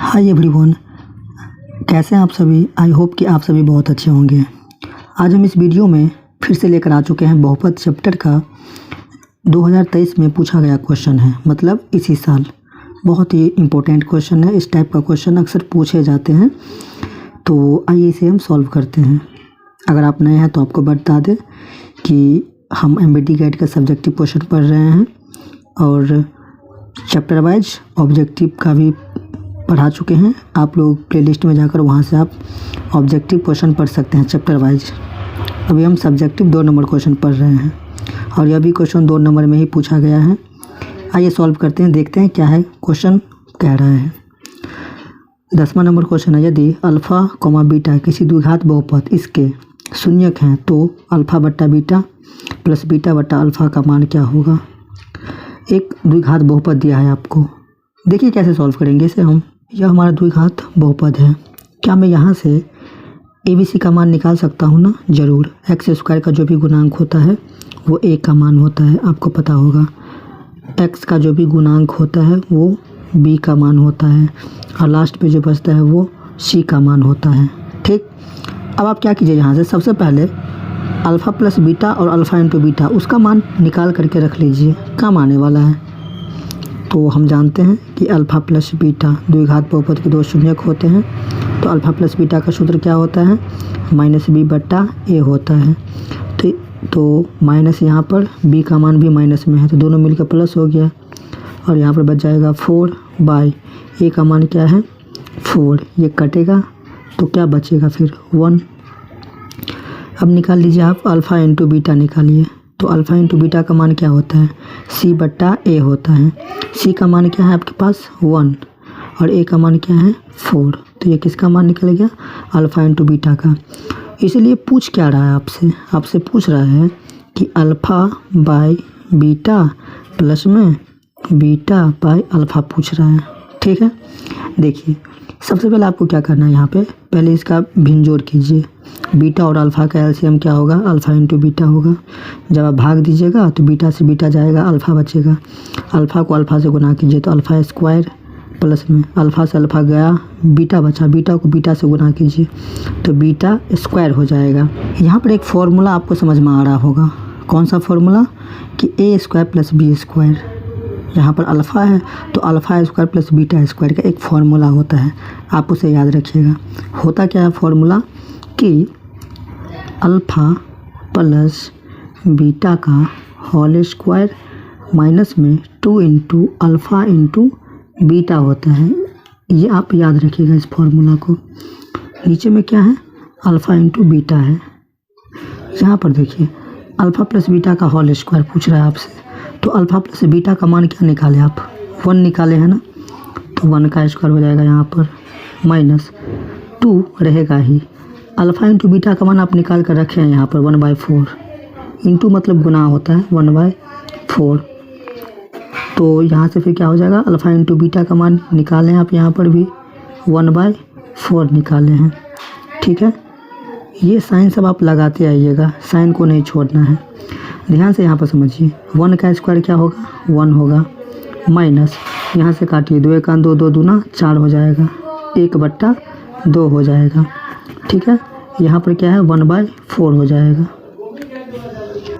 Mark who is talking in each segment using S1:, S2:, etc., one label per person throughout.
S1: Hi everyone, कैसे हैं आप सभी। आई होप कि आप सभी बहुत अच्छे होंगे। आज हम इस वीडियो में फिर से लेकर आ चुके हैं बहुपद चैप्टर का 2023 में पूछा गया क्वेश्चन है, मतलब इसी साल। बहुत ही इम्पोर्टेंट क्वेश्चन है। इस टाइप का क्वेश्चन अक्सर पूछे जाते हैं, तो आइए इसे हम सॉल्व करते हैं। अगर आप नए हैं तो आपको बता दें कि हम एमबीटी गाइड का सब्जेक्टिव क्वेश्चन पढ़ रहे हैं और चैप्टर वाइज ऑब्जेक्टिव का भी पढ़ा चुके हैं। आप लोग प्लेलिस्ट में जाकर वहां से आप ऑब्जेक्टिव क्वेश्चन पढ़ सकते हैं चैप्टर वाइज। अभी हम सब्जेक्टिव 2 नंबर क्वेश्चन पढ़ रहे हैं और यह भी क्वेश्चन 2 नंबर में ही पूछा गया है। आइए सॉल्व करते हैं, देखते हैं क्या है क्वेश्चन कह रहा है। 10वां नंबर क्वेश्चन है, यदि अल्फ़ा कॉमा बीटा किसी द्विघात बहुपद इसके शून्यक हैं तो अल्फ़ा बट्टा बीटा प्लस बीटा बट्टा अल्फ़ा का मान क्या होगा। एक द्विघात बहुपद दिया है आपको, देखिए कैसे सॉल्व करेंगे इसे हम। यह हमारा द्विघात बहुपद है। क्या मैं यहाँ से ABC का मान निकाल सकता हूँ ना? ज़रूर। एक्स स्क्वायर का जो भी गुणांक होता है वो A का मान होता है, आपको पता होगा। x का जो भी गुणांक होता है वो B का मान होता है और लास्ट पे जो बचता है वो C का मान होता है। ठीक, अब आप क्या कीजिए, यहाँ से सबसे पहले अल्फ़ा प्लस बीटा और अल्फ़ा इंटू बीटा उसका मान निकाल करके रख लीजिए, काम आने वाला है। तो हम जानते हैं कि अल्फ़ा प्लस बीटा द्विघात बहुपद के 2 शून्यक होते हैं, तो अल्फ़ा प्लस बीटा का सूत्र क्या होता है, -b बट्टा a होता है। तो माइनस यहाँ पर b का मान भी माइनस में है तो दोनों मिलकर प्लस हो गया और यहाँ पर बच जाएगा 4/a का मान क्या है 4, ये कटेगा तो क्या बचेगा फिर 1। अब निकाल लीजिए आप अल्फ़ा इंटू बीटा निकालिए, तो अल्फ़ा इंटू बीटा का मान क्या होता है c बट्टा a होता है। c का मान क्या है आपके पास 1 और a का मान क्या है 4, तो ये किसका मान निकल गया अल्फ़ा इंटू बीटा का। इसलिए पूछ क्या रहा है आपसे पूछ रहा है कि अल्फ़ा बाय बीटा प्लस में बीटा बाय अल्फ़ा पूछ रहा है। ठीक है, देखिए सबसे पहले आपको क्या करना है, यहाँ पे पहले इसका भिन्न जोड़ कीजिए। बीटा और अल्फ़ा का एलसीएम क्या होगा, अल्फ़ा इंटू बीटा होगा। जब आप भाग दीजिएगा तो बीटा से बीटा जाएगा, अल्फ़ा बचेगा। अल्फ़ा को अल्फ़ा से गुना कीजिए तो अल्फ़ा स्क्वायर प्लस में अल्फ़ा से अल्फ़ा गया, बीटा बचा, बीटा को बीटा से गुना कीजिए तो बीटा स्क्वायर हो जाएगा। यहाँ पर एक फॉर्मूला आपको समझ में आ रहा होगा, कौन सा फॉर्मूला कि a square plus B square. यहाँ पर अल्फ़ा है तो alpha square plus beta square का एक फार्मूला होता है, आप उसे याद रखिएगा। होता क्या है फार्मूला कि अल्फ़ा प्लस बीटा का होल स्क्वायर माइनस में 2 इंटू अल्फ़ा इंटू बीटा होता है। ये आप याद रखिएगा इस फार्मूला को। नीचे में क्या है अल्फ़ा इंटू बीटा है। यहाँ पर देखिए अल्फ़ा प्लस बीटा का होल स्क्वायर पूछ रहा है आपसे, तो अल्फ़ा प्लस बीटा का मान क्या निकाले आप 1 निकाले हैं ना, तो 1 का स्क्वायर हो जाएगा यहाँ पर माइनस 2 रहेगा ही। अल्फ़ा इंटू बीटा का मान आप निकाल कर रखे हैं यहाँ पर 1/4, इंटू मतलब गुना होता है 1/4। तो यहाँ से फिर क्या हो जाएगा अल्फ़ा इंटू बीटा का मान निकालें आप, यहाँ पर भी 1/4 निकाले हैं। ठीक है, ये साइन सब आप लगाते आइएगा, साइन को नहीं छोड़ना है। ध्यान से यहाँ पर समझिए, 1 का स्क्वायर क्या होगा 1 होगा, माइनस यहाँ से काटिए 2 1 2 2 दूना 4 हो जाएगा, 1/2 हो जाएगा। ठीक है, यहाँ पर क्या है 1/4 हो जाएगा।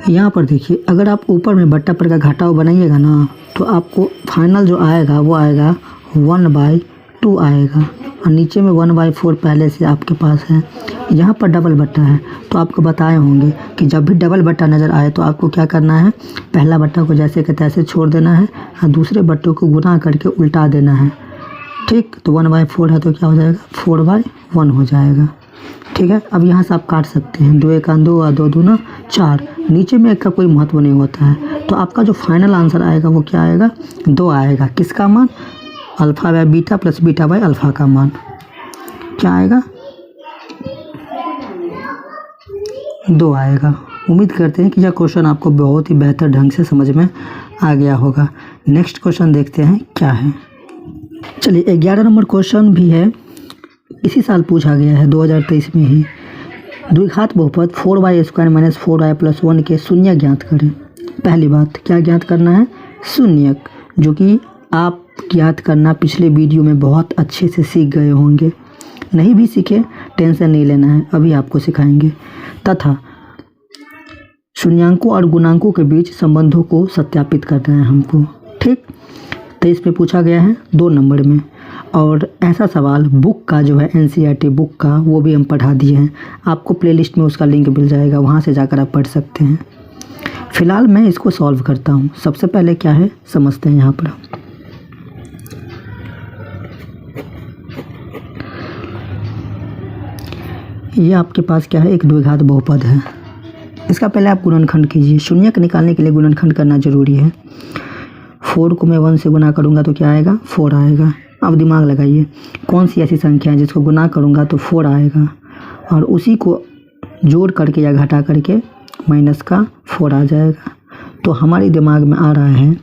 S1: यहाँ पर देखिए अगर आप ऊपर में बट्टा पर का घटाव बनाइएगा ना तो आपको फाइनल जो आएगा वो आएगा 1/2 आएगा और नीचे में 1/4 पहले से आपके पास है। यहाँ पर डबल बट्टा है तो आपको बताए होंगे कि जब भी डबल बट्टा नज़र आए तो आपको क्या करना है, पहला बट्टा को जैसे के तैसे छोड़ देना है और दूसरे बट्टों को गुना करके उल्टा देना है। ठीक, तो 1/4 है तो क्या हो जाएगा 4/1 हो जाएगा। ठीक है, अब यहाँ से आप काट सकते हैं 2 1 2 और 2 दूना 4, नीचे में 1 का कोई महत्व नहीं होता है। तो आपका जो फाइनल आंसर आएगा वो क्या आएगा 2 आएगा। किसका मान alpha by beta plus beta by alpha का मान क्या आएगा 2 आएगा। उम्मीद करते हैं कि यह क्वेश्चन आपको बहुत ही बेहतर ढंग से समझ में आ गया होगा। नेक्स्ट क्वेश्चन देखते हैं क्या है। चलिए 11 नंबर क्वेश्चन भी है, इसी साल पूछा गया है 2023 में ही। द्विघात बहुपद 4y square minus 4y plus 1 के शून्य ज्ञात करें। पहली बात क्या ज्ञात करना है, शून्यक, जो कि आप याद करना पिछले वीडियो में बहुत अच्छे से सीख गए होंगे। नहीं भी सीखे टेंशन नहीं लेना है, अभी आपको सिखाएंगे। तथा शून्यांकों और गुणांकों के बीच संबंधों को सत्यापित करना है हमको, ठीक। तो इसमें पूछा गया है 2 नंबर में, और ऐसा सवाल बुक का जो है NCERT बुक का वो भी हम पढ़ा दिए हैं। आपको प्लेलिस्ट में उसका लिंक मिल जाएगा, वहाँ से जाकर आप पढ़ सकते हैं। फ़िलहाल मैं इसको सॉल्व करता हूँ। सबसे पहले क्या है समझते हैं। यहाँ पर ये आपके पास क्या है, एक द्विघात बहुपद है। इसका पहले आप गुणनखंड कीजिए। शून्यक निकालने के लिए गुणनखंड करना जरूरी है। 4 को मैं 1 से गुना करूँगा तो क्या आएगा, 4 आएगा। अब दिमाग लगाइए, कौन सी ऐसी संख्या है जिसको गुना करूँगा तो 4 आएगा, और उसी को जोड़ करके या घटा करके माइनस का 4 आ जाएगा। तो हमारे दिमाग में आ रहा है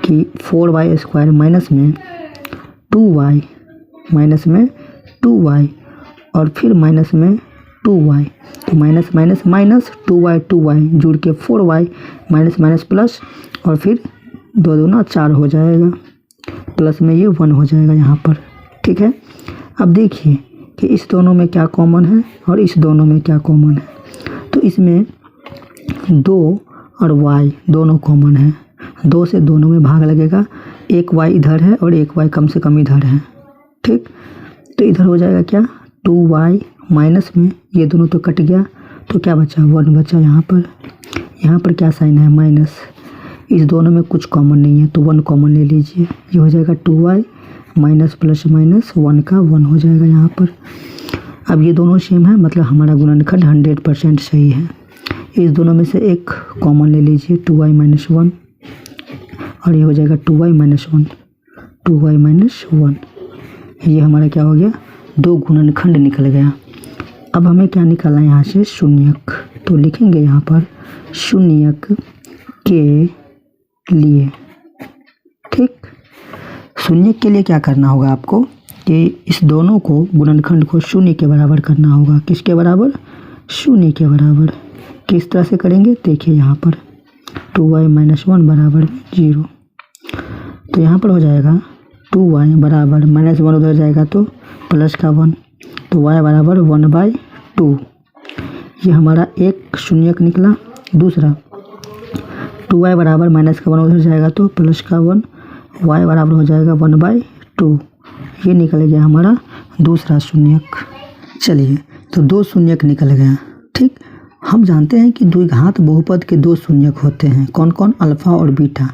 S1: कि 4y² माइनस में 2y, माइनस में 2y, और फिर माइनस में 2y, तो माइनस माइनस माइनस 2y जुड़ के 4y, माइनस माइनस प्लस, और फिर 2 दूना 4 हो जाएगा, प्लस में ये 1 हो जाएगा यहाँ पर, ठीक है। अब देखिए कि इस दोनों में क्या कॉमन है और इस दोनों में क्या कॉमन है। तो इसमें 2 और y दोनों कॉमन है। 2 से दोनों में भाग लगेगा, एक y इधर है और एक y कम से कम इधर है, ठीक। तो इधर हो जाएगा क्या, 2y, माइनस में ये दोनों तो कट गया, तो क्या बचा, 1 बचा। यहाँ पर क्या साइन है, माइनस। इस दोनों में कुछ कॉमन नहीं है तो 1 कॉमन ले लीजिए। ये हो जाएगा 2y, माइनस प्लस माइनस 1 का 1 हो जाएगा यहाँ पर। अब ये दोनों सेम है, मतलब हमारा गुणनखंड 100% सही है। इस दोनों में से एक कॉमन ले लीजिए, 2y माइनस 1, और ये हो जाएगा 2y माइनस 1, 2y माइनस 1। ये हमारा क्या हो गया, 2 गुणनखंड निकल गया। अब हमें क्या निकालना है यहाँ से, शून्यक। तो लिखेंगे यहाँ पर शून्यक के लिए, ठीक। शून्यक के लिए क्या करना होगा आपको कि इस दोनों को गुणनखंड को 0 के बराबर करना होगा। किसके बराबर, 0 के बराबर। किस तरह से करेंगे, देखिए यहाँ पर 2y माइनस 1 बराबर 0। तो यहाँ पर हो जाएगा 2y बराबर माइनस 1 उधर जाएगा तो प्लस का 1, तो y बराबर 1/2। ये हमारा एक शून्यक निकला। दूसरा 2y बराबर माइनस का 1 उधर जाएगा तो प्लस का 1, y बराबर हो जाएगा 1/2। ये निकल गया हमारा दूसरा शून्यक। चलिए, तो 2 शून्यक निकल गया, ठीक। हम जानते हैं कि द्विघात बहुपद के 2 शून्यक होते हैं, कौन कौन, अल्फ़ा और बीटा।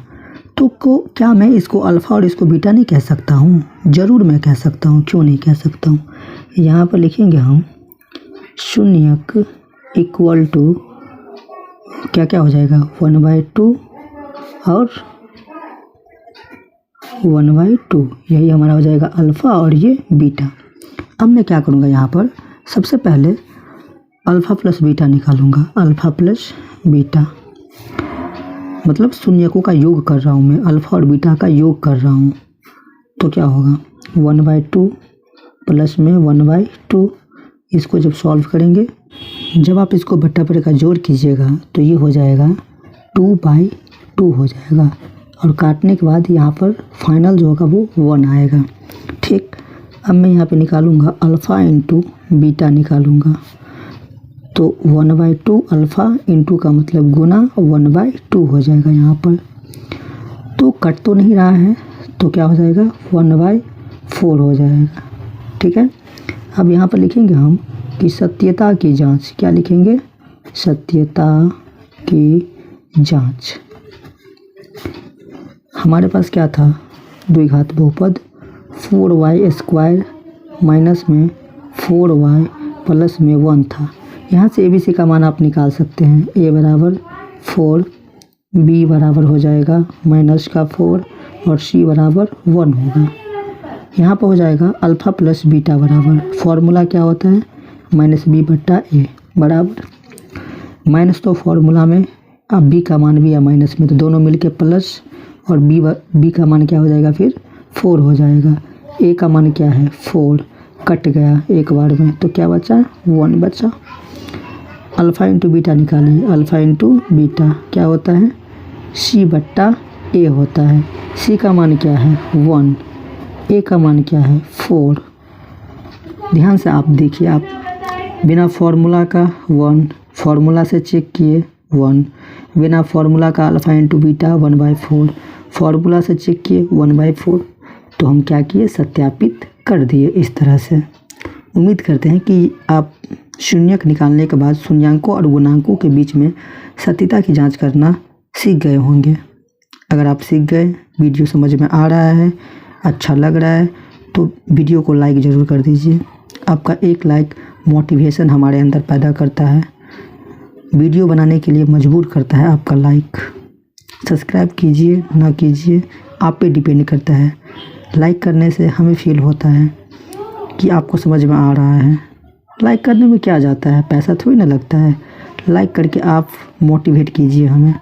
S1: तो क्या मैं इसको अल्फ़ा और इसको बीटा नहीं कह सकता हूँ? ज़रूर मैं कह सकता हूँ, क्यों नहीं कह सकता हूँ। यहाँ पर लिखेंगे हम शून्यक इक्वल टू क्या क्या हो जाएगा, 1/2 और 1/2। यही हमारा हो जाएगा अल्फ़ा और ये बीटा। अब मैं क्या करूँगा, यहाँ पर सबसे पहले अल्फ़ा प्लस बीटा निकालूंगा। अल्फ़ा प्लस बीटा मतलब शून्यकों का योग कर रहा हूँ मैं, अल्फ़ा और बीटा का योग कर रहा हूँ। तो क्या होगा, 1/2 प्लस में 1/2। इसको जब सॉल्व करेंगे, जब आप इसको बट्टा पर का जोड़ कीजिएगा तो ये हो जाएगा 2/2 हो जाएगा, और काटने के बाद यहाँ पर फाइनल जो होगा वो 1 आएगा, ठीक। अब मैं यहाँ पे निकालूंगा अल्फ़ा इंटू बीटा निकालूंगा। तो 1/2 अल्फ़ा इंटू का मतलब गुना 1/2 हो जाएगा यहाँ पर। तो कट तो नहीं रहा है, तो क्या हो जाएगा, 1/4 हो जाएगा, ठीक है। अब यहाँ पर लिखेंगे हम कि सत्यता की जांच। क्या लिखेंगे, सत्यता की जांच। हमारे पास क्या था, द्विघात बहुपद 4y² माइनस में 4y प्लस में 1 था। यहाँ से ABC का मान आप निकाल सकते हैं। A बराबर 4, B बराबर हो जाएगा माइनस का 4, और C बराबर 1 होगा। यहाँ पर हो जाएगा अल्फ़ा प्लस बीटा बराबर, फॉर्मूला क्या होता है, -b/a बराबर माइनस। तो फॉर्मूला में अब b का मान भी है माइनस में, तो दोनों मिलके प्लस, और b का मान क्या हो जाएगा, फिर 4 हो जाएगा। a का मान क्या है, 4, कट गया एक बार में, तो क्या बचा, 1 बचा। अल्फ़ा इंटू बीटा निकालिए। अल्फ़ा इंटू बीटा क्या होता है, c/a ए होता है। सी का मान क्या है 1, ए का मान क्या है 4। ध्यान से आप देखिए, आप बिना फार्मूला का 1, फार्मूला से चेक किए 1, बिना फार्मूला का अल्फ़ा इंटू बीटा 1/4, फार्मूला से चेक किए 1/4। तो हम क्या किए, सत्यापित कर दिए इस तरह से। उम्मीद करते हैं कि आप शून्यक निकालने के बाद शून्यांकों और गुणांकों के बीच में सत्यता की जांच करना सीख गए होंगे। अगर आप सीख गए, वीडियो समझ में आ रहा है, अच्छा लग रहा है, तो वीडियो को लाइक ज़रूर कर दीजिए। आपका एक लाइक मोटिवेशन हमारे अंदर पैदा करता है, वीडियो बनाने के लिए मजबूर करता है आपका लाइक। सब्सक्राइब कीजिए ना कीजिए, आप पे डिपेंड करता है। लाइक करने से हमें फील होता है कि आपको समझ में आ रहा है। लाइक करने में क्या जाता है, पैसा थोड़ी ना लगता है। लाइक करके आप मोटिवेट कीजिए हमें।